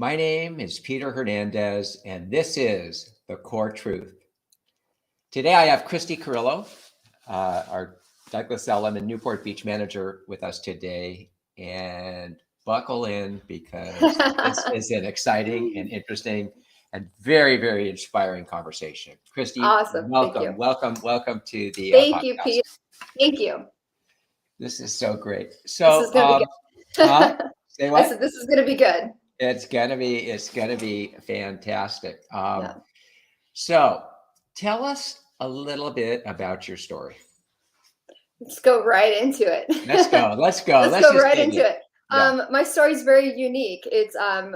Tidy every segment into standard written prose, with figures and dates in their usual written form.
My name is Peter Hernandez, and this is The Core Truth. Today I have Christi Carillo, our Douglas Ellen and Newport Beach manager with us today. And buckle in because this is an exciting and interesting and very, very inspiring conversation. Christi, awesome. welcome to the Thank podcast. you, Pete. Thank you. This is so great. So, this is gonna be good. Say what? I said this is going to be good. It's gonna be fantastic. Yeah. So tell us a little bit about your story. Let's go right into it. Let's go. Let's go right into it. Yeah. My story is very unique. It's I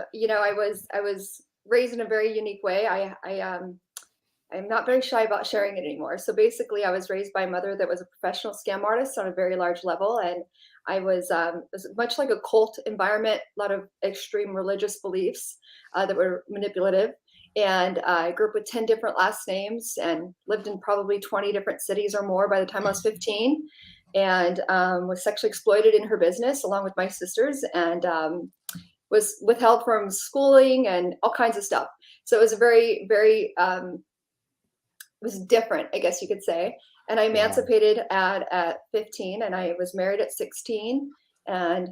was raised in a very unique way. I'm not very shy about sharing it anymore. So basically, I was raised by a mother that was a professional scam artist on a very large level, and it was much like a cult environment, a lot of extreme religious beliefs that were manipulative. And I grew up with 10 different last names and lived in probably 20 different cities or more by the time I was 15, and was sexually exploited in her business along with my sisters, and was withheld from schooling and all kinds of stuff. So it was a very, very, it was different, I guess you could say. And I emancipated at 15, and I was married at 16, and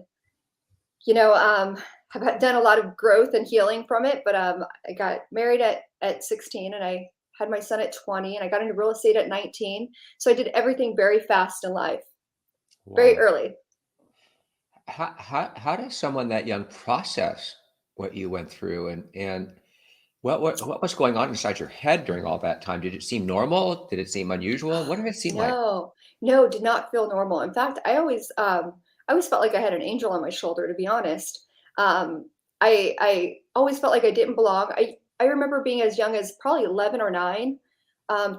have done a lot of growth and healing from it. But I got married at 16, and I had my son at 20, and I got into real estate at 19. So I did everything very fast in life, very early. How does someone that young process what you went through, and what was going on inside your head during all that time? Did it seem normal? Did it seem unusual? What did it seem like? No, did not feel normal. In fact, I always felt like I had an angel on my shoulder, to be honest. I always felt like I didn't belong. I remember being as young as probably 11 or 9,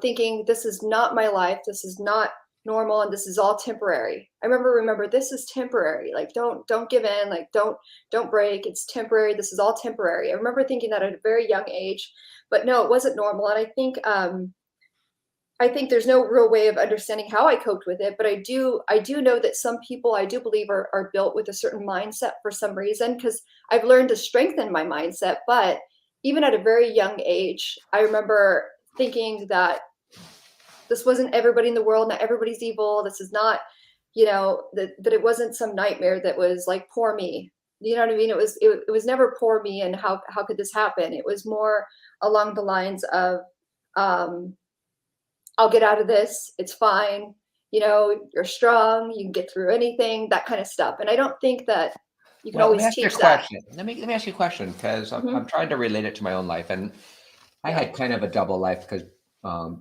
thinking this is not my life. This is not normal, and this is all temporary. I remember this is temporary. Like, don't give in. Like, don't break. It's temporary. This is all temporary. I remember thinking that at a very young age, but no, it wasn't normal. And I think there's no real way of understanding how I coped with it, but I do know that some people, I do believe, are built with a certain mindset for some reason, because I've learned to strengthen my mindset. But even at a very young age, I remember thinking that this wasn't everybody in the world, not everybody's evil. This is not, that it wasn't some nightmare that was like poor me. You know what I mean? It was never poor me, and how could this happen? It was more along the lines of, I'll get out of this. It's fine. You're strong. You can get through anything, that kind of stuff. And I don't think that you can always teach that. Let me ask you a question, because I'm trying to relate it to my own life. And I had kind of a double life, because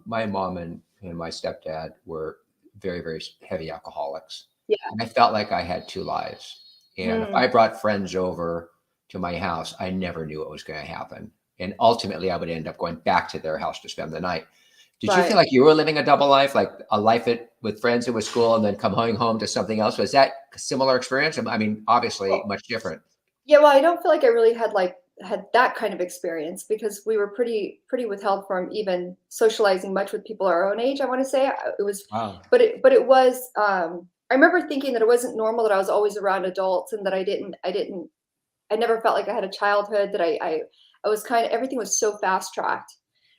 my mom and my stepdad were very, very heavy alcoholics. Yeah. And I felt like I had 2 lives. And if I brought friends over to my house, I never knew what was going to happen. And ultimately, I would end up going back to their house to spend the night. Did you feel like you were living a double life, like a life with friends at school and then coming home to something else? Was that a similar experience? I mean, obviously much different. Yeah, well, I don't feel like I really had that kind of experience, because we were pretty withheld from even socializing much with people our own age. I want to say it was, but it was. I remember thinking that it wasn't normal that I was always around adults, and that I never felt like I had a childhood. That I was everything was so fast tracked.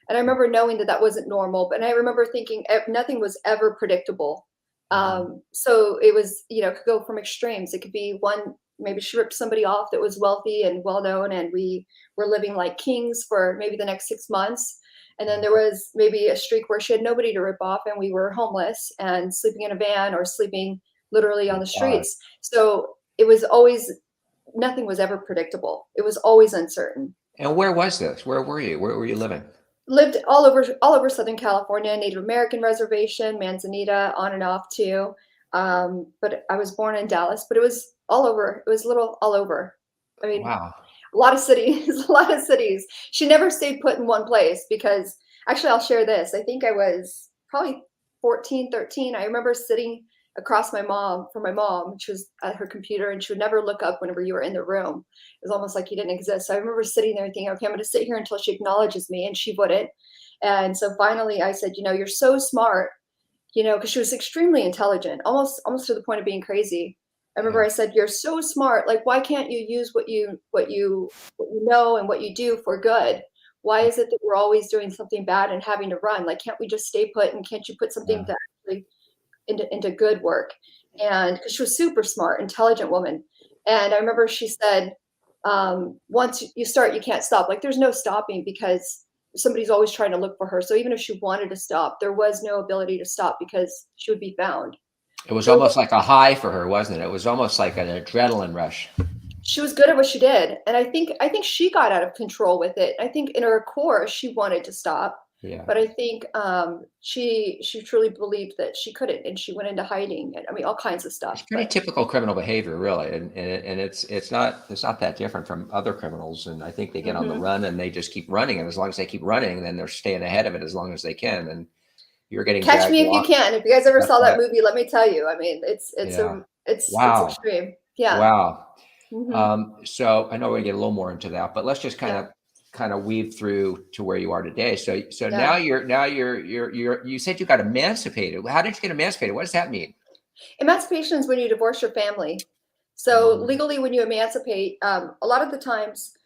And I remember knowing that wasn't normal, but I remember thinking nothing was ever predictable. So it was, could go from extremes. It could be one, maybe she ripped somebody off that was wealthy and well-known, and we were living like kings for maybe the next 6 months. And then there was maybe a streak where she had nobody to rip off, and we were homeless and sleeping in a van or sleeping literally on the streets. So it was always, nothing was ever predictable. It was always uncertain. And where was this? Where were you? Where were you living? Lived all over Southern California, Native American reservation, Manzanita, on and off too. But I was born in Dallas, but it was all over. It was a little all over. I mean, wow. A lot of cities. She never stayed put in one place, because actually, I'll share this. I think I was probably 14, 13. I remember sitting across from my mom, she was at her computer, and she would never look up whenever you were in the room. It was almost like you didn't exist. So I remember sitting there and thinking, okay, I'm going to sit here until she acknowledges me, and she wouldn't. And so finally I said, you're so smart, because she was extremely intelligent, almost to the point of being crazy. I remember I said, "You're so smart. Like, why can't you use what you know and what you do for good? Why is it that we're always doing something bad and having to run? Like, can't we just stay put and can't you put something Yeah. that actually into good work?" And because she was super smart, intelligent woman. And I remember she said, once you start, you can't stop. Like there's no stopping because somebody's always trying to look for her. So even if she wanted to stop, there was no ability to stop because she would be found. It was So almost like a high for her, wasn't it? It was almost like an adrenaline rush. she was good at what she did. And I think she got out of control with it. I think in her core, she wanted to stop. Yeah. But I think she truly believed that she couldn't, and she went into hiding, and I mean all kinds of It's stuff. pretty But typical criminal behavior, really, and it's not that different from other criminals. And I think they get on the mhm. run and they just keep running, and as long as they keep running, then they're staying ahead of it as long as they can. And you're getting Catch dragged Me If You along. Can. If you guys ever That's saw that right. movie, let me tell you. I mean, Yeah. it's Wow. extreme. Yeah. Wow. Hmm. So I know we're gonna get a little more into that, but let's just kind Yeah. of weave through to where you are today. So Yeah. you said you got emancipated. How did you get emancipated? What does that mean? Emancipation is when you divorce your family. So Mhm. legally, when you emancipate, a lot of the times,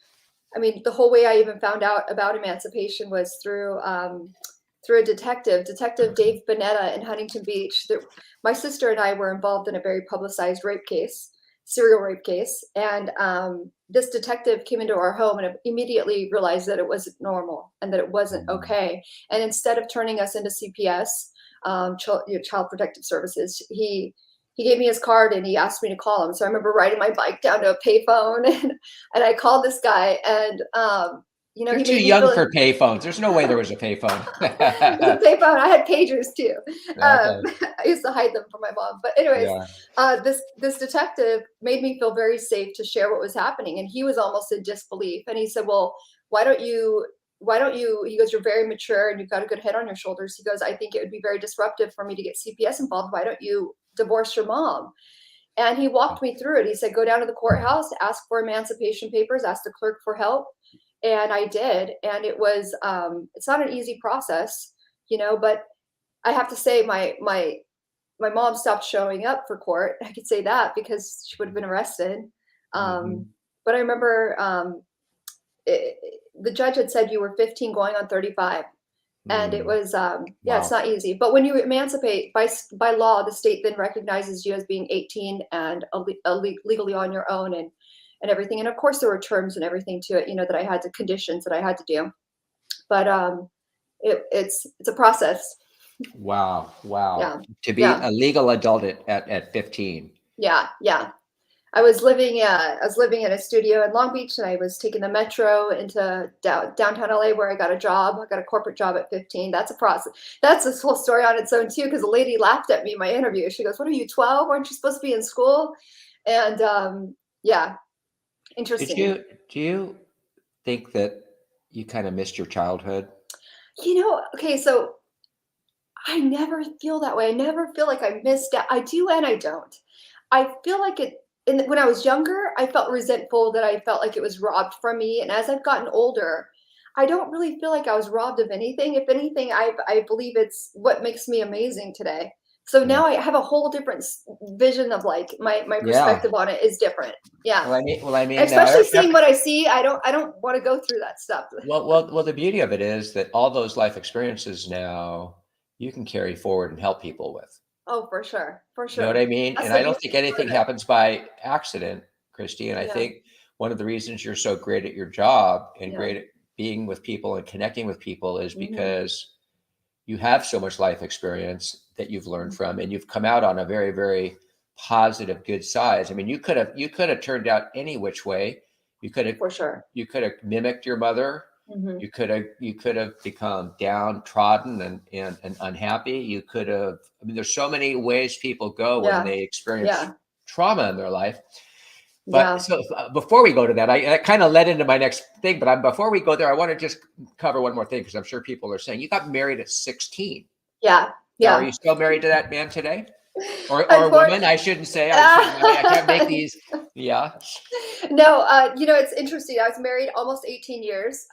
I mean, the whole way I even found out about emancipation was through a Detective Dave Bonetta in Huntington Beach. My sister and I were involved in a very publicized rape case, serial rape case, and this detective came into our home and immediately realized that it wasn't normal and that it wasn't Mhm. okay. And instead of turning us into CPS, Child Protective Services, he gave me his card and he asked me to call him. So I remember riding my bike down to a payphone and I called this guy and You're he too made me young feel for payphones. There's no way there was a payphone. it was a payphone. I had pagers too. Okay. I used to hide them from my mom. But anyways, Yeah. this detective made me feel very safe to share what was happening, and he was almost in disbelief. And he said, "Well, why don't you? Why don't you?" He goes, "You're very mature and you've got a good head on your shoulders." He goes, "I think it would be very disruptive for me to get CPS involved. Why don't you divorce your mom?" And he walked me through it. He said, "Go down to the courthouse, ask for emancipation papers, ask the clerk for help." And I did. And it's not an easy process, but I have to say my mom stopped showing up for court. I could say that because she would have been arrested. Um, Mhm. but I remember the judge had said you were 15 going on 35. And it Mm. was, yeah, it's Wow. not easy. But when you emancipate by law, the state then recognizes you as being 18 and legally on your own and everything. And of course, there were terms and everything to it, that I had to conditions that I had to do. But it's a process. Wow. Wow. Yeah, To be yeah, a legal adult at 15. yeah, yeah. I was living in a studio in Long Beach, and I was taking the metro into downtown LA, where I got a job. I got a corporate job at 15. That's a process. That's a whole story on its own too, because a lady laughed at me in my interview. She goes, "What are you, 12? Aren't you supposed to be in school?" And yeah, Did interesting. you do you think that you kind of missed your childhood? Okay, so I never feel that way. I never feel like I missed out. I do and I don't. I feel like when I was younger, I felt resentful that I felt like it was robbed from me. And as I've gotten older, I don't really feel like I was robbed of anything. If anything, I believe it's what makes me amazing today. So Yeah. now I have a whole different vision of like my Yeah. perspective on it is different. Yeah. Well, I mean, now, Especially seeing what I see, I don't want to go through that stuff. well, the beauty of it is that all those life experiences now you can carry forward and help people with. Oh, for sure. For You know what I sure. mean? That's And the I don't beauty think anything part of it. happens by accident, Christy. And I Yeah. think one of the reasons you're so great at your job and Yeah. great at being with people and connecting with people is Mhm. because you have so much life experience that you've learned from, and you've come out on a very, very positive, good size. I mean, you could have turned out any which way. You could have For sure. you could have mimicked your mother. Mhm. You could have become downtrodden and unhappy. You could have. I mean, there's so many ways people go when Yeah. they experience Yeah. trauma in their life. But Yeah. so before we go to that, I kind of led into my next thing. But before we go there, I want to just cover one more thing because I'm sure people are saying you got married at 16. Yeah. Now, are you Yeah. still married to that man today? Or Unfor woman? I shouldn't say. I can't make these. Yeah. No, it's interesting. I was married almost 18 years.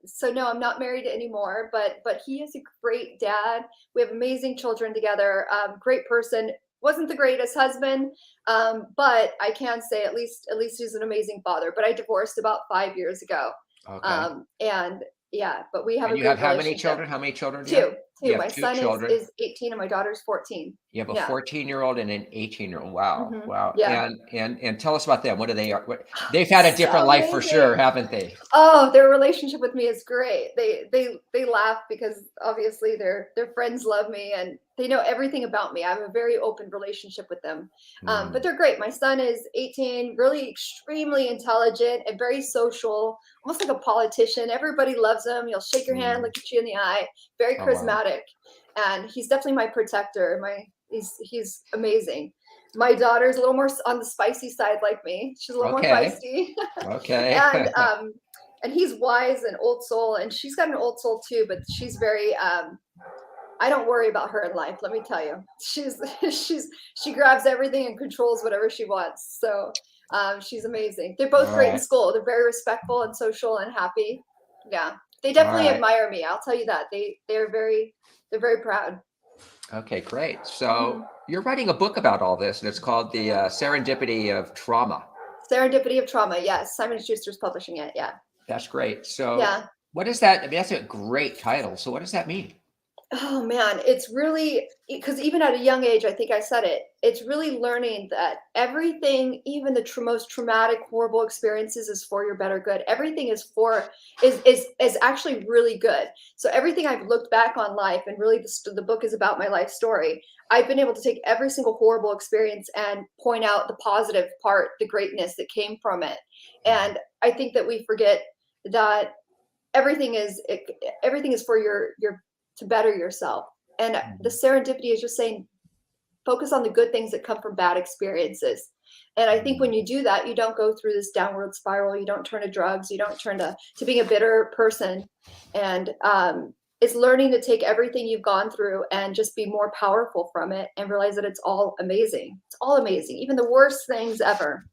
So no, I'm not married anymore, but he is a great dad. We have amazing children together. Great person. wasn't the greatest husband, but I can say at least he's an amazing father. But I divorced about 5 years ago, Okay. and yeah, but we have And a you have good how many relationship. children? How many children do you have? Two. You have My two son children. is 18 and my daughter's 14. You have a Yeah. 14-year-old and an 18-year-old. Wow. Mhm. Wow. Yeah. And tell us about them. What do they are? They've had a different So life for sure, amazing. haven't they? Oh, their relationship with me is great. They laugh because obviously their friends love me and they know everything about me. I have a very open relationship with them. But Mm. they're great. My son is 18, really extremely intelligent and very social, almost like a politician. Everybody loves him. He'll shake your hand, Mm. look at you in the eye, very Oh, wow. charismatic. And he's definitely my protector. He's amazing. My daughter's a little more on the spicy side like me. She's a little more Okay. feisty. Okay. And he's wise and old soul, and she's got an old soul too, but she's very I don't worry about her in life, let me tell you. She grabs everything and controls whatever she wants. So she's amazing. They're both All great in right. school. They're very respectful and social and happy. Yeah. They All definitely right. admire me. I'll tell you that. They're very proud. Okay, great. Mhm. So you're writing a book about all this, and it's called The Serendipity of Trauma. Serendipity of Trauma. Yes. Simon Schuster's publishing it. Yeah. That's great. So Yeah. what is that? I mean, that's a great title. So what does that mean? Oh man, it's really because even at a young age, I think I said it, it's really learning that everything, even the most traumatic, horrible experiences is for your better good. Everything is actually really good. So everything I've looked back on life and really the book is about my life story. I've been able to take every single horrible experience and point out the positive part, the greatness that came from it. Mhm. And I think that we forget that everything is everything is for your to better yourself. And the Mhm. serendipity is just saying focus on the good things that come from bad experiences. And I think Mhm. when you do that, you don't go through this downward spiral. You don't turn to drugs. You don't turn to being a bitter person. And it's learning to take everything you've gone through and just be more powerful from it and realize that it's all amazing. It's all amazing, even the worst things ever.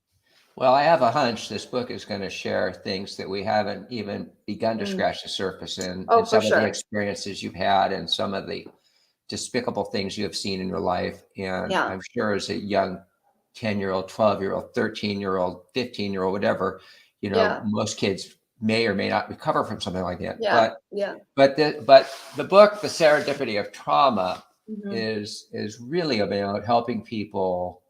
Well, I have a hunch this book is going to share things that we haven't even begun to Mm. scratch the surface in, Oh, and for some of the sure. experiences you've had, and some of the despicable things you have seen in your life. And Yeah. I'm sure as a young 10-year-old, 12-year-old, 13-year-old, 15-year-old, whatever, Yeah. most kids may or may not recover from something like that. Yeah. Yeah. But the book, The Serendipity of Trauma, Hmm. is really about helping people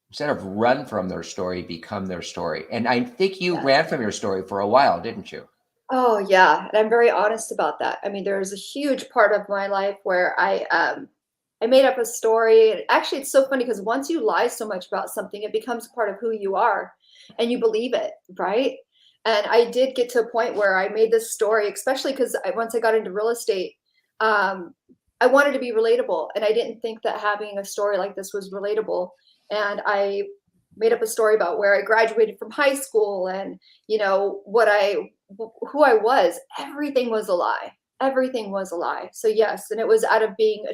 instead of run from their story, become their story. And I think you Yes. ran from your story for a while, didn't you? Oh, yeah, and I'm very honest about that. I mean, there's a huge part of my life where I made up a story. And actually, it's so funny because once you lie so much about something, it becomes a part of who you are and you believe it, right? And I did get to a point where I made this story, especially because once I got into real estate, um, I wanted to be relatable, and I didn't think that having a story like this was relatable. And I made up a story about where I graduated from high school and what who I was. Everything was a lie. Everything was a lie. So yes, and it was out of being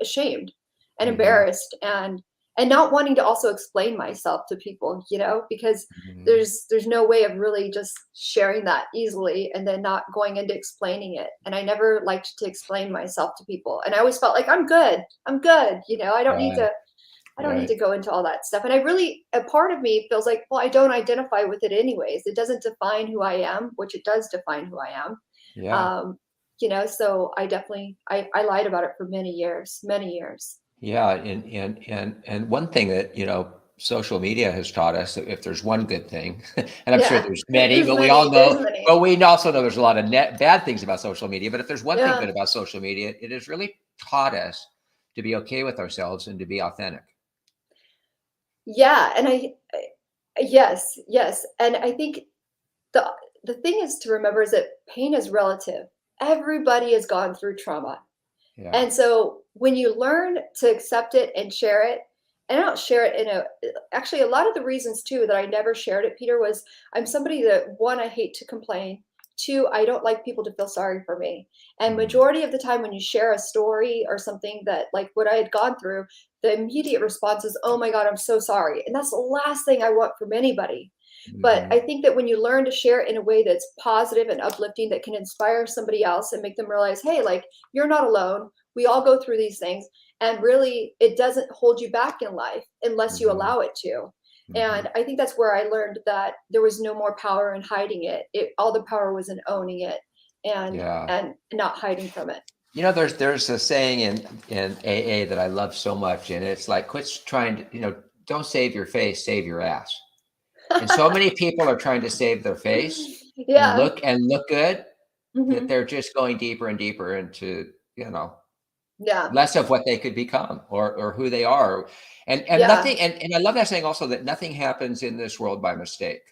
ashamed and Hmm. embarrassed and not wanting to also explain myself to people, because Hmm. there's no way of really just sharing that easily and then not going into explaining it. And I never liked to explain myself to people. And I always felt like I'm good. I'm good. Right. I don't need Right. to go into all that stuff. And a part of me feels like, well, I don't identify with it anyways. It doesn't define who I am, which it does define who I am. Yeah. Um, so I definitely, I lied about it for many years, many years. Yeah. And one thing that, social media has taught us that if there's one good thing, and I'm sure Yeah, there's many, there's but many, there's many. we also know there's a lot of bad things about social media. But if there's one thing Yeah. good about social media, it has really taught us to be okay with ourselves and to be authentic. Yeah. And yes, yes. And I think the, the thing is to remember is that pain is relative. Everybody has gone through trauma. Yeah. And so when you learn to accept it and share it, and I don't share it actually a lot of the reasons too that I never shared it, Peter, was I'm somebody that one, I hate to complain. Two, I don't like people to feel sorry for me. And Mhm. majority of the time when you share a story or something that like what I had gone through, the immediate response is, oh my God, I'm so sorry. And that's the last thing I want from anybody. But Mhm. I think that when you learn to share it in a way that's positive and uplifting, that can inspire somebody else and make them realize, hey, like you're not alone. We all go through these things. And really, it doesn't hold you back in life unless you allow it to. And I think that's where I learned that there was no more power in hiding it. All the power was in owning it and not hiding from it. You know, there's a saying in AA that I love so much, and it's like, quit trying to, don't save your face, save your ass. And so many people are trying to save their face and look good, that they're just going deeper and deeper into, less of what they could become or who they are. And nothing, and I love that saying also, that nothing happens in this world by mistake.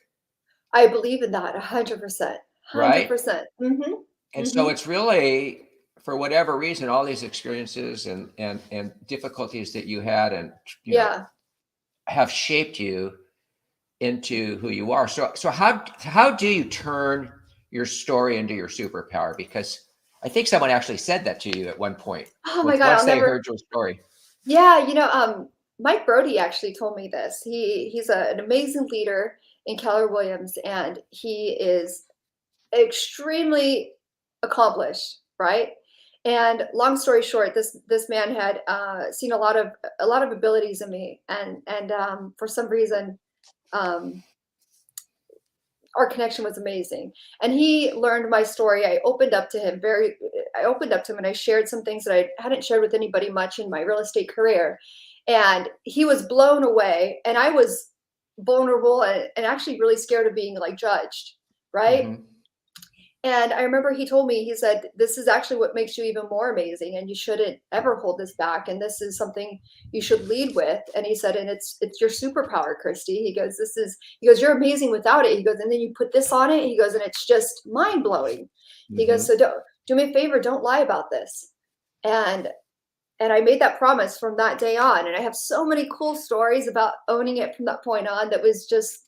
I believe in that 100%. Right? 100%. And so it's really, for whatever reason, all these experiences and difficulties that you had and have shaped you into who you are. So how do you turn your story into your superpower? Because I think someone actually said that to you at one point. Oh my God! Once they heard your story. Yeah, Mike Brody actually told me this. He's an amazing leader in Keller Williams, and he is extremely accomplished, right? And long story short, this man had seen a lot of abilities in me, and for some reason, our connection was amazing. And he learned my story. I opened up to him and I shared some things that I hadn't shared with anybody much in my real estate career. And he was blown away, and I was vulnerable and actually really scared of being like judged, right? And I remember he told me, he said, this is actually what makes you even more amazing, and you shouldn't ever hold this back. And this is something you should lead with. And he said, and it's your superpower, Christy. He goes, you're amazing without it. He goes, and then you put this on it. He goes, and it's just mind blowing. He goes, so do me a favor, don't lie about this. And I made that promise from that day on. And I have so many cool stories about owning it from that point on that was just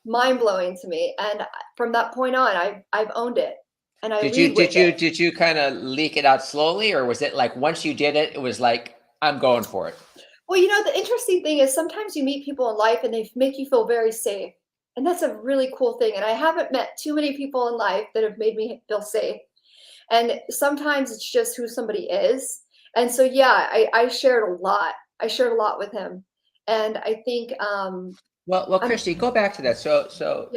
mind blowing to me. And from that point on, I've owned it. And I did you kind of leak it out slowly, or was it like once you did it, it was like, I'm going for it? Well, the interesting thing is sometimes you meet people in life and they make you feel very safe. And that's a really cool thing. And I haven't met too many people in life that have made me feel safe. And sometimes it's just who somebody is. And so, I shared a lot. I shared a lot with him. And I think, well, Christy, go back to that. So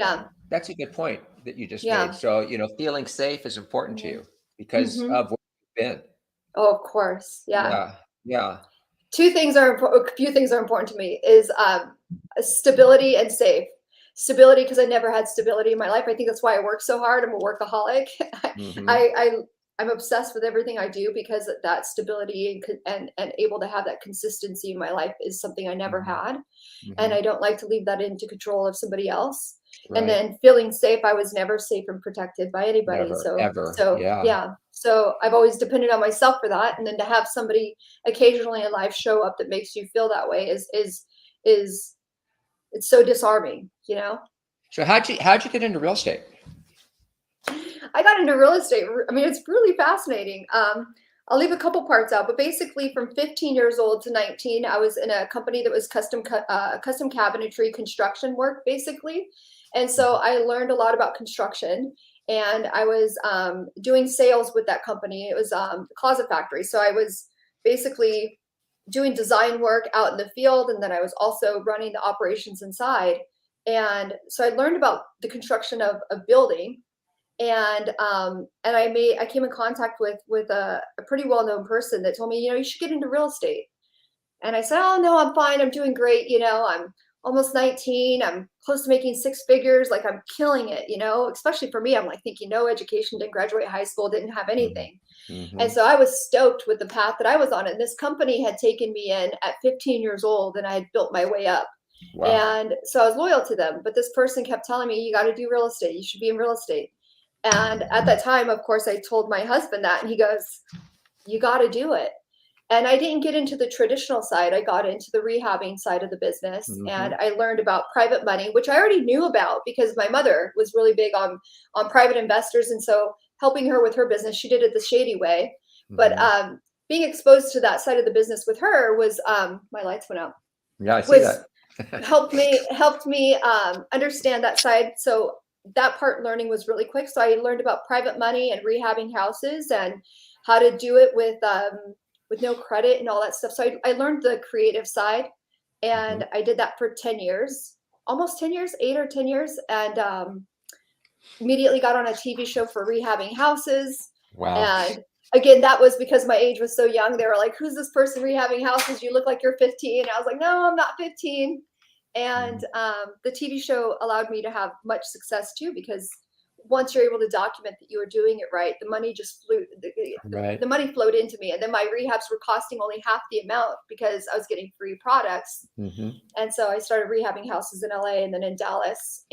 that's a good point that you just made. So, feeling safe is important to you because of where you've been. Oh, of course. Yeah. Yeah. A few things are important to me is stability and safe. Stability, because I never had stability in my life. I think that's why I work so hard. I'm a workaholic. I'm obsessed with everything I do because that stability and able to have that consistency in my life is something I never had. And I don't like to leave that into control of somebody else. Right. And then feeling safe, I was never safe and protected by anybody. Never, So I've always depended on myself for that. And then to have somebody occasionally in life show up that makes you feel that way is it's so disarming, So how'd you get into real estate? I got into real estate. I mean, it's really fascinating. I'll leave a couple parts out, but basically from 15 years old to 19, I was in a company that was custom cabinetry construction work, basically. And so I learned a lot about construction, and I was doing sales with that company. It was a closet factory. So I was basically doing design work out in the field, and then I was also running the operations inside. And so I learned about the construction of a building. And I came in contact with a pretty well-known person that told me, you should get into real estate. And I said, oh no, I'm fine. I'm doing great. I'm almost 19. I'm close to making six figures. Like, I'm killing it, especially for me. I'm like thinking no education, didn't graduate high school, didn't have anything. And so I was stoked with the path that I was on. And this company had taken me in at 15 years old, and I had built my way up. Wow. And so I was loyal to them. But this person kept telling me, you got to do real estate. You should be in real estate. And at that time, of course, I told my husband that, and he goes, you got to do it. And I didn't get into the traditional side. I got into the rehabbing side of the business. And I learned about private money, which I already knew about because my mother was really big on private investors. And so helping her with her business, she did it the shady way. But being exposed to that side of the business with her was, my lights went out. Yeah, I see that. helped me understand that side. So that part learning was really quick. So I learned about private money and rehabbing houses and how to do it with with no credit and all that stuff. So I learned the creative side, and I did that for 10 years, almost 10 years, 8 or 10 years. And immediately got on a TV show for rehabbing houses. Wow. And again, that was because my age was so young. They were like, who's this person rehabbing houses? You look like you're 15. I was like, no, I'm not 15. And the TV show allowed me to have much success too, because once you're able to document that you were doing it right, the money just flew, Right. the money flowed into me. And then my rehabs were costing only half the amount because I was getting free products. And so I started rehabbing houses in LA and then in Dallas.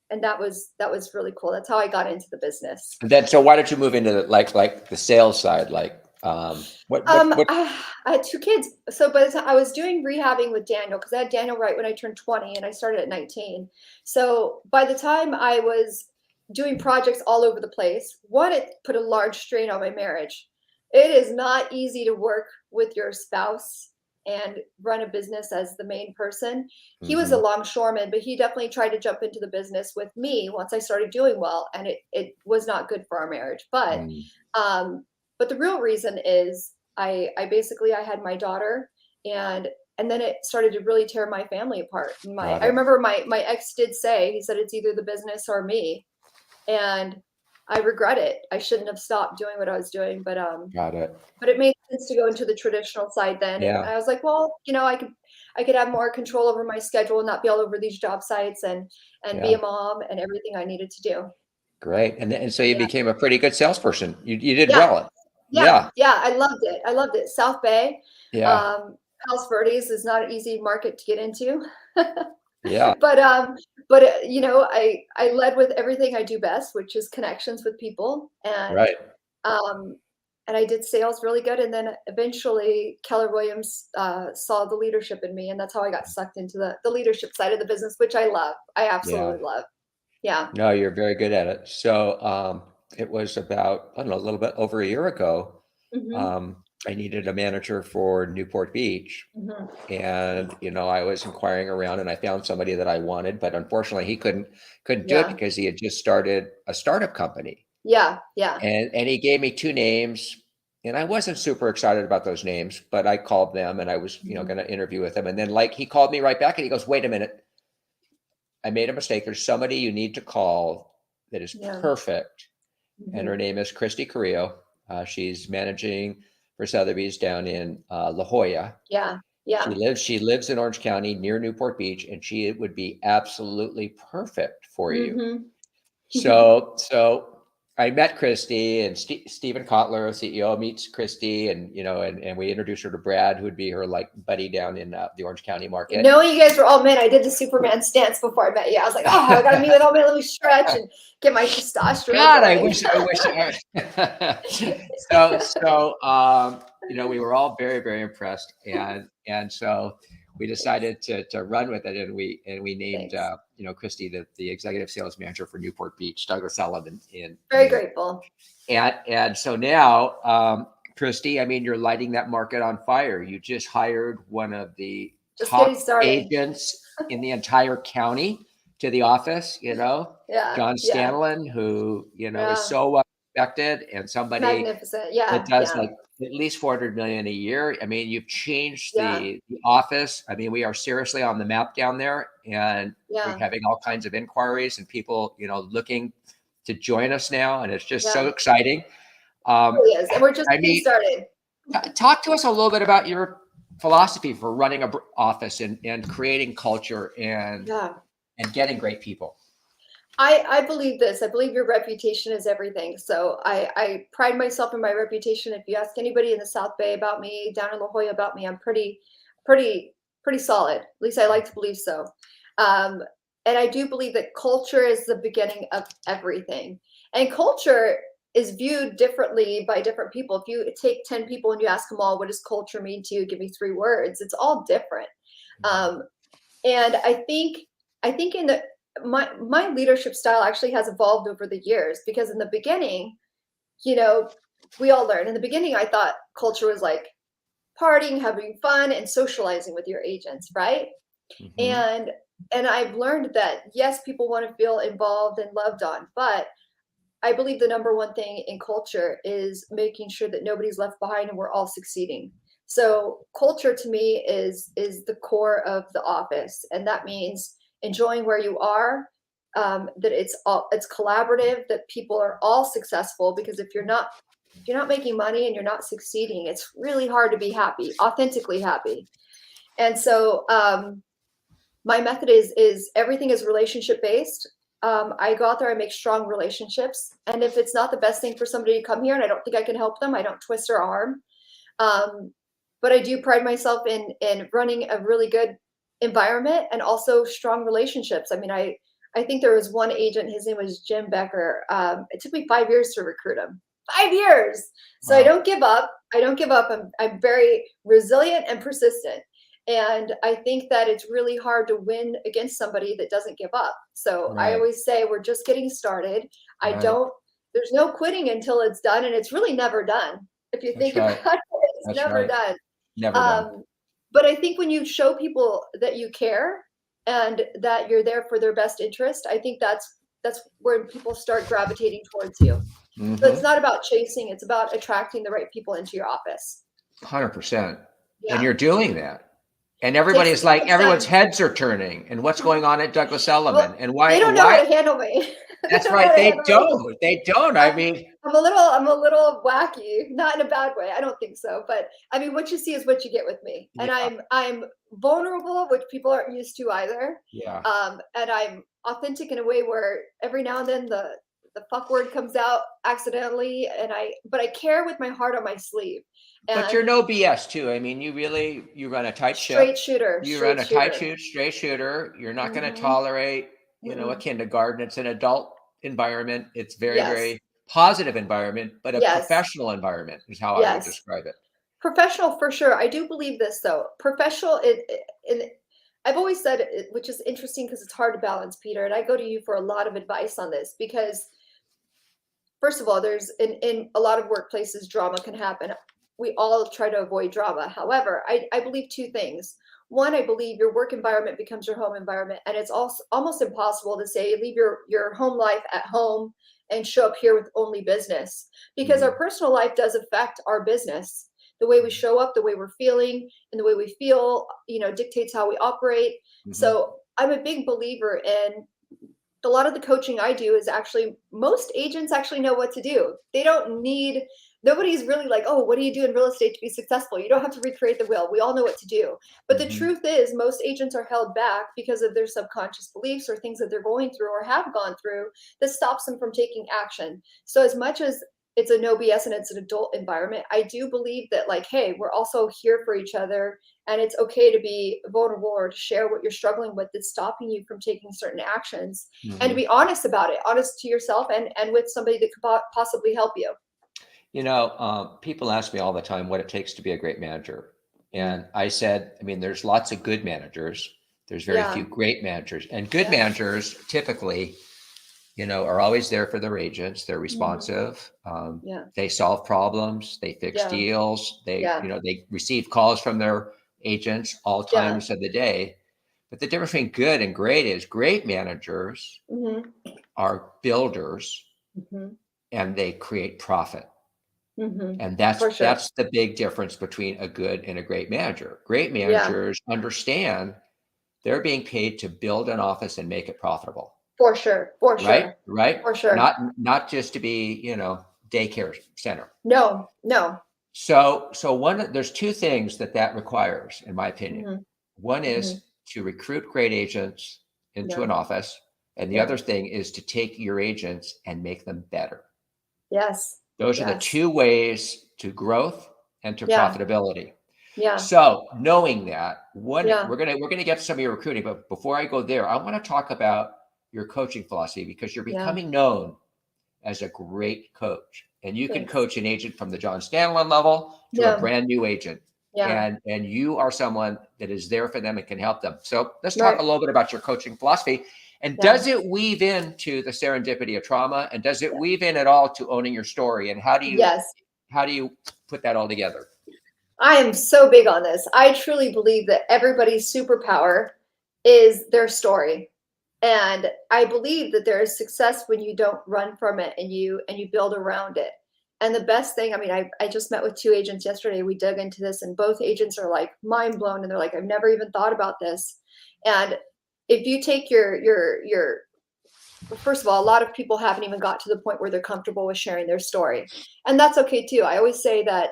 And that was really cool. That's how I got into the business. And then, so why did you move into like the sales side? Like, what? I had 2 kids. So by the time I was doing rehabbing with Daniel, because I had Daniel right when I turned 20 and I started at 19. So by the time I was doing projects all over the place, one, it put a large strain on my marriage. It is not easy to work with your spouse and run a business as the main person. He was a longshoreman, but he definitely tried to jump into the business with me once I started doing well, and it was not good for our marriage. But the real reason is I had my daughter, and then it started to really tear my family apart. I remember my ex did say, he said, it's either the business or me. And I regret it. I shouldn't have stopped doing what I was doing, but it made sense to go into the traditional side then. Yeah. And I was like, well, I could have more control over my schedule and not be all over these job sites and be a mom and everything I needed to do. Great. And so you became a pretty good salesperson. You did Yeah. well. Yeah. I loved it. I loved it. South Bay. Yeah. Palos Verdes is not an easy market to get into. Yeah. But I led with everything I do best, which is connections with people. And and I did sales really good. And then eventually Keller Williams saw the leadership in me, and that's how I got sucked into the leadership side of the business, which I love. I absolutely love. Yeah. No, you're very good at it. So it was about, I don't know, a little bit over a year ago. I needed a manager for Newport Beach. And, I was inquiring around and I found somebody that I wanted, but unfortunately he couldn't do it because he had just started a startup company. Yeah. And he gave me 2 names, and I wasn't super excited about those names, but I called them and I was, going to interview with them. And then he called me right back and he goes, wait a minute, I made a mistake. There's somebody you need to call that is perfect. And her name is Christi Carillo. She's managing for Sotheby's down in La Jolla. Yeah. She lives in Orange County near Newport Beach, and she would be absolutely perfect for you. So I met Christi, and Stephen Kotler, CEO, meets Christi, and and we introduced her to Brad, who would be her like buddy down in the Orange County market. No, you guys were all men. I did the Superman stance before I met you. I was like, oh, I gotta meet with all men. Let me stretch and get my testosterone. God, I wish. So we were all very, very impressed, and so we decided to run with it, and we named Christi the executive sales manager for Newport Beach, Douglas Elliman. Very grateful. And so now, Christi, I mean, you're lighting that market on fire. You just hired one of the top agents in the entire county to the office. John Stanlin, who is so well respected, and somebody magnificent. that does like at least 400 million a year. I mean, you've changed the office. I mean, we are seriously on the map down there, and we're having all kinds of inquiries and people, looking to join us now. And it's just so exciting. It really is. And we're just getting started. Talk to us a little bit about your philosophy for running an office and creating culture and getting great people. I believe this. I believe your reputation is everything. So I pride myself in my reputation. If you ask anybody in the South Bay about me, down in La Jolla about me, I'm pretty solid. At least I like to believe so. And I do believe that culture is the beginning of everything. And culture is viewed differently by different people. If you take 10 people and you ask them all, what does culture mean to you? Give me 3 words. It's all different. And I think in my leadership style actually has evolved over the years, because in the beginning, we all learn. In the beginning, I thought culture was like partying, having fun, and socializing with your agents, right? And I've learned that yes, people want to feel involved and loved on, but I believe the number one thing in culture is making sure that nobody's left behind and we're all succeeding. So culture to me is the core of the office, and that means enjoying where you are, that it's collaborative, that people are all successful, because if you're not making money and you're not succeeding, it's really hard to be happy, authentically happy. And so my method is everything is relationship based. I go out there, I make strong relationships, and if it's not the best thing for somebody to come here and I don't think I can help them, I don't twist their arm. But I do pride myself in running a really good environment and also strong relationships. I mean, I think there was one agent, his name was Jim Becker. It took me 5 years to recruit him. 5 years. So wow. I don't give up. I'm very resilient and persistent. And I think that it's really hard to win against somebody that doesn't give up. So right. I always say we're just getting started. Right. There's no quitting until it's done. And it's really never done. If you think about it, it's never done. Never done. But I think when you show people that you care and that you're there for their best interest, I think that's where people start gravitating towards you. Mm-hmm. So it's not about chasing, it's about attracting the right people into your office. 100%. Yeah. And you're doing that. And everybody's like, everyone's heads are turning. And what's going on at Douglas Elliman? Well, and why? They don't know how to handle me. That's right. They don't. They don't. I mean, I'm a little wacky, not in a bad way. I don't think so. But I mean, what you see is what you get with me. And yeah. I'm vulnerable, which people aren't used to either. Yeah. And I'm authentic in a way where every now and then the fuck word comes out accidentally. But I care with my heart on my sleeve. But you're no BS too. I mean, you run a tight ship. Straight shooter. You run a tight straight shooter. You're not going to tolerate, a kindergarten. It's an adult environment. It's very positive environment, but a professional environment is how I would describe it. Professional for sure. I do believe this though. Professional, I've always said, which is interesting because it's hard to balance, Peter, and I go to you for a lot of advice on this because, first of all, there's in a lot of workplaces, drama can happen. We all try to avoid drama. However, I believe two things. One, I believe your work environment becomes your home environment. And it's also almost impossible to say, leave your home life at home and show up here with only business. Because our personal life does affect our business. The way we show up, the way we're feeling, and the way we feel, dictates how we operate. Mm-hmm. So I'm a big believer in a lot of the coaching I do is actually, most agents actually know what to do. Nobody's really like, oh, what do you do in real estate to be successful? You don't have to recreate the wheel. We all know what to do. But the truth is most agents are held back because of their subconscious beliefs or things that they're going through or have gone through that stops them from taking action. So as much as it's a no BS and it's an adult environment, I do believe that like, hey, we're also here for each other and it's okay to be vulnerable or to share what you're struggling with that's stopping you from taking certain actions and to be honest about it, honest to yourself and with somebody that could possibly help you. People ask me all the time what it takes to be a great manager. And I said, there's lots of good managers. There's very few great managers. And good managers typically, are always there for their agents. They're responsive. They solve problems. They fix deals. They receive calls from their agents all times of the day. But the difference between good and great is great managers are builders and they create profit. And that's the big difference between a good and a great manager. Great managers understand they're being paid to build an office and make it profitable. For sure. Right. For sure. Not just to be, daycare center. No. So there's two things that requires, in my opinion. One is to recruit great agents into an office. And the other thing is to take your agents and make them better. Yes. Those are the two ways to growth and to profitability. Yeah. So knowing that, we're gonna get to some of your recruiting, but before I go there, I want to talk about your coaching philosophy because you're becoming known as a great coach, and you can coach an agent from the John Stanlon level to a brand new agent. And you are someone that is there for them and can help them. So let's talk a little bit about your coaching philosophy. And does it weave into the serendipity of trauma? And does it weave in at all to owning your story? And how do you put that all together? I am so big on this. I truly believe that everybody's superpower is their story. And I believe that there is success when you don't run from it and you build around it. And the best thing, I mean, I just met with 2 agents yesterday. We dug into this, and both agents are like mind blown, and they're like, I've never even thought about this. And if you take your first of all, a lot of people haven't even got to the point where they're comfortable with sharing their story, and that's okay too. I always say that.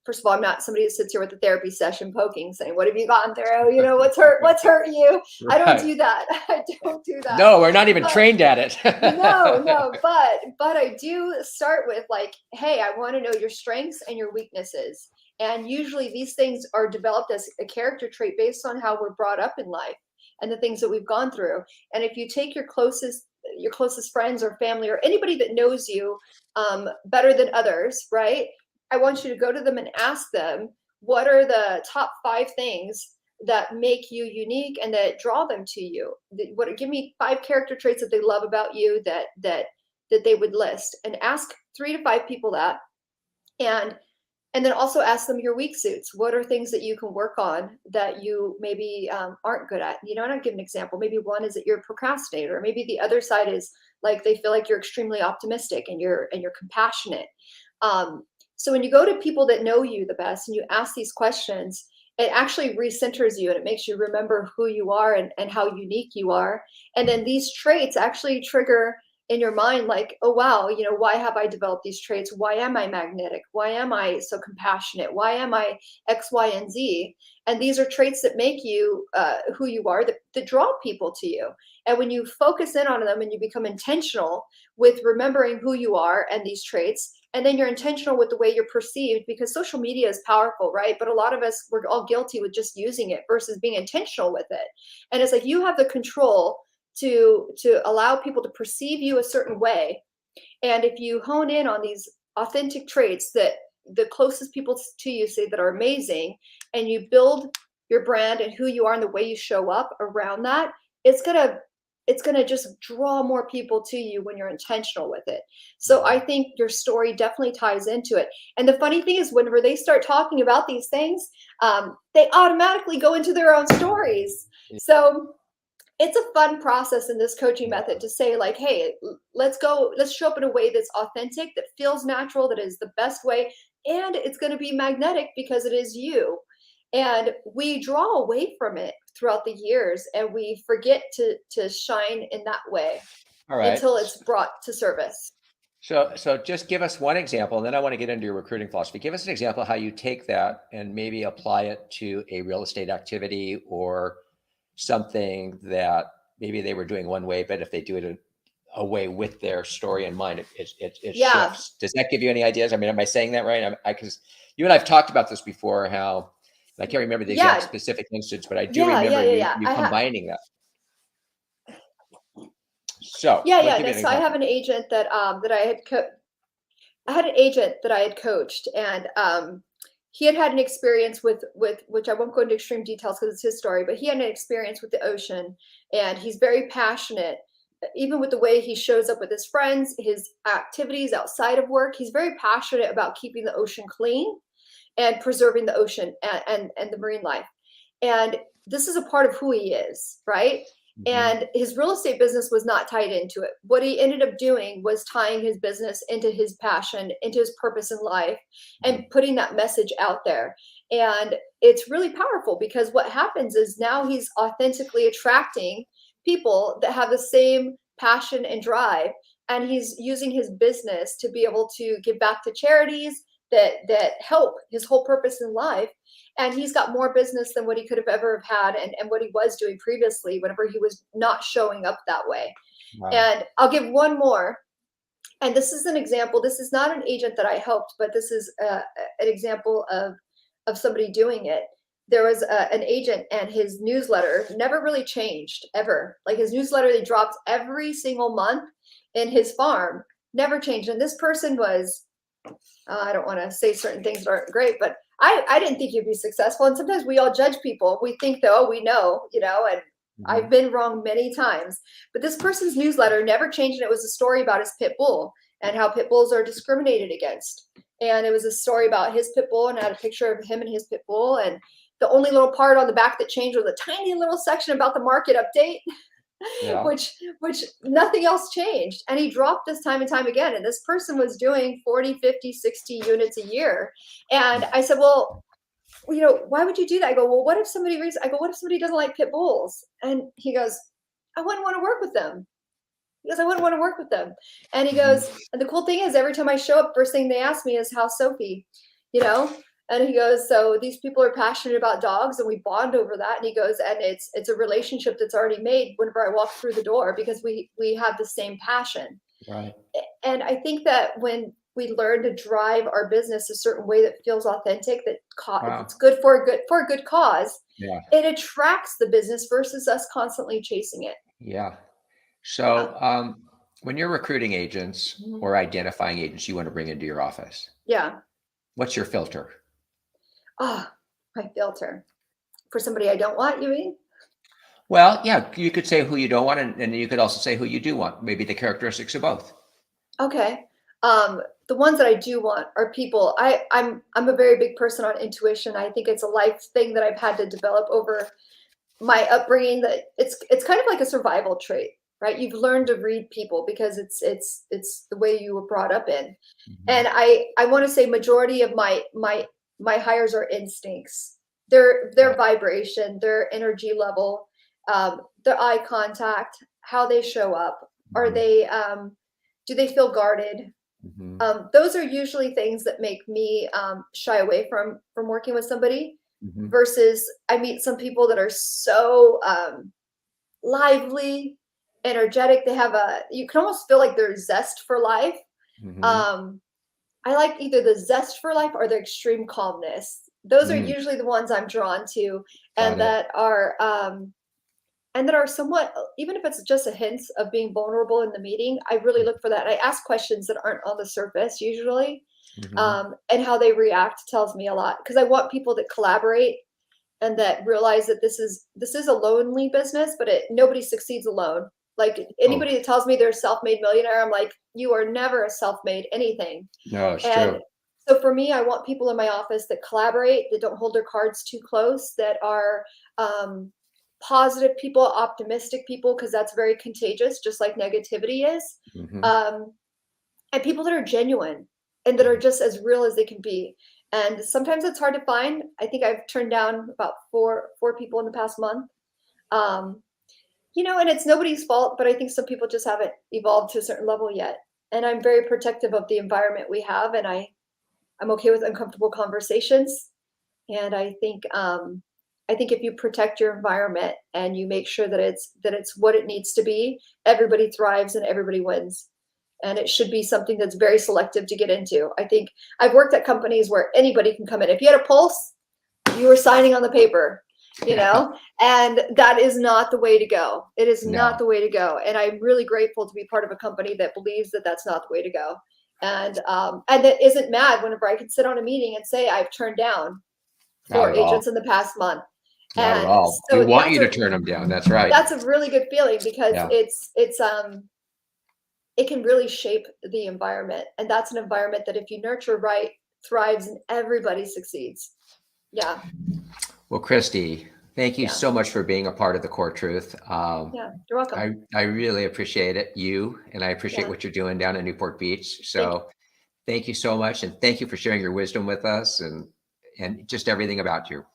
First of all, I'm not somebody that sits here with a therapy session poking, saying, "What have you gone through? You know, what's hurt you?" I don't do that. I don't do that. No, we're not even trained at it. No, but I do start with like, hey, I want to know your strengths and your weaknesses. And usually these things are developed as a character trait based on how we're brought up in life and the things that we've gone through. And if you take your closest friends or family or anybody that knows you better than others, right? I want you to go to them and ask them, what are the top 5 things that make you unique and that draw them to you? Give me 5 character traits that they love about you that they would list, and ask 3 to 5 people that. And then also ask them your weak suits. What are things that you can work on that you maybe aren't good at? You know, and I'll give an example. Maybe one is that you're a procrastinator. Maybe the other side is like they feel like you're extremely optimistic and you're compassionate. So when you go to people that know you the best and you ask these questions, it actually recenters you and it makes you remember who you are and how unique you are. And then these traits actually trigger in your mind, like, oh, wow, you know, why have I developed these traits? Why am I magnetic? Why am I so compassionate? Why am I X, Y, and Z? And these are traits that make you who you are, that draw people to you. And when you focus in on them and you become intentional with remembering who you are and these traits, and then you're intentional with the way you're perceived, because social media is powerful, right? But a lot of us, we're all guilty with just using it versus being intentional with it. And it's like you have the control to allow people to perceive you a certain way. And if you hone in on these authentic traits that the closest people to you say that are amazing, and you build your brand and who you are and the way you show up around that, it's gonna just draw more people to you when you're intentional with it. So I think your story definitely ties into it. And the funny thing is, whenever they start talking about these things, they automatically go into their own stories. So it's a fun process in this coaching method to say like, hey, let's show up in a way that's authentic, that feels natural, that is the best way. And it's going to be magnetic because it is you. And we draw away from it throughout the years and we forget to shine in that way. All right. Until it's brought to service. So just give us one example, and then I want to get into your recruiting philosophy. Give us an example of how you take that and maybe apply it to a real estate activity or something that maybe they were doing one way, but if they do it a way with their story in mind, it shifts. Does that give you any ideas? I mean, am I saying that right? Because you and I've talked about this before, how I can't remember the exact specific instance, but I do remember you combining that. So So I have an agent that I had an agent that I had coached, and he had an experience with which I won't go into extreme details because it's his story, but he had an experience with the ocean, and he's very passionate, even with the way he shows up with his friends, his activities outside of work. He's very passionate about keeping the ocean clean and preserving the ocean and the marine life. And this is a part of who he is, right? And his real estate business was not tied into it. What he ended up doing was tying his business into his passion, into his purpose in life, and putting that message out there. And it's really powerful because what happens is now he's authentically attracting people that have the same passion and drive. And he's using his business to be able to give back to charities that help his whole purpose in life. And he's got more business than what he could have ever had and what he was doing previously whenever he was not showing up that way. Wow. And I'll give one more. And this is an example. This is not an agent that I helped, but this is an example of somebody doing it. There was an agent, and his newsletter never really changed ever. Like his newsletter, they dropped every single month in his farm, never changed. And this person was, I don't want to say certain things that aren't great, but I didn't think you'd be successful. And sometimes we all judge people. We think that, oh, we know, and I've been wrong many times. But this person's newsletter never changed. And it was a story about his pit bull and how pit bulls are discriminated against. And it was a story about his pit bull, and I had a picture of him and his pit bull. And the only little part on the back that changed was a tiny little section about the market update. Yeah. which nothing else changed. And he dropped this time and time again. And this person was doing 40, 50, 60 units a year. And I said, well, why would you do that? I go, well, what if somebody doesn't like pit bulls? And he goes, I wouldn't want to work with them. He goes, I wouldn't want to work with them. And he goes, and the cool thing is every time I show up, first thing they ask me is, how's Sophie? And he goes, so these people are passionate about dogs and we bond over that. And he goes, and it's a relationship that's already made whenever I walk through the door because we have the same passion. Right. And I think that when we learn to drive our business a certain way that feels authentic, that it's good for a good cause, it attracts the business versus us constantly chasing it. Yeah. So when you're recruiting agents or identifying agents you want to bring into your office, what's your filter? My filter for somebody I don't want, you mean? Well, yeah, you could say who you don't want, and you could also say who you do want, maybe the characteristics of both. Okay. The ones that I do want are people. I'm a very big person on intuition. I think it's a life thing that I've had to develop over my upbringing, that it's kind of like a survival trait, right? You've learned to read people because it's the way you were brought up in. And I want to say majority of my hires are instincts. Their vibration, their energy level, their eye contact, how they show up. Are they do they feel guarded? Those are usually things that make me shy away from working with somebody. Versus I meet some people that are so lively, energetic. They have you can almost feel like there's zest for life. I like either the zest for life or the extreme calmness. Those are usually the ones I'm drawn to, and that are somewhat, even if it's just a hint of being vulnerable in the meeting, I really look for that. I ask questions that aren't on the surface usually. And how they react tells me a lot, because I want people that collaborate and that realize that this is a lonely business, but nobody succeeds alone. Like anybody that tells me they're a self-made millionaire, I'm like, you are never a self-made anything. No, it's true. So for me, I want people in my office that collaborate, that don't hold their cards too close, that are positive people, optimistic people, because that's very contagious, just like negativity is. And people that are genuine and that are just as real as they can be. And sometimes it's hard to find. I think I've turned down about four people in the past month. And it's nobody's fault, but I think some people just haven't evolved to a certain level yet. And I'm very protective of the environment we have, and I'm okay with uncomfortable conversations. And I think if you protect your environment and you make sure that it's what it needs to be, everybody thrives and everybody wins. And it should be something that's very selective to get into. I think I've worked at companies where anybody can come in. If you had a pulse, you were signing on the paper, and that is not the way to go. It is not the way to go. And I'm really grateful to be part of a company that believes that that's not the way to go. And that isn't mad whenever I can sit on a meeting and say I've turned down 4 agents in the past month. Not at all. So we want you to turn them down. That's right. That's a really good feeling, because it can really shape the environment. And that's an environment that if you nurture right, thrives, and everybody succeeds. Yeah. Well, Christi, thank you so much for being a part of the Core Truth. You're welcome. I really appreciate it, and I appreciate what you're doing down in Newport Beach. So thank you so much. And thank you for sharing your wisdom with us and just everything about you.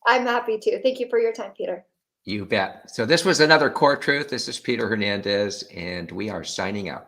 I'm happy to. Thank you for your time, Peter. You bet. So this was another Core Truth. This is Peter Hernandez, and we are signing out.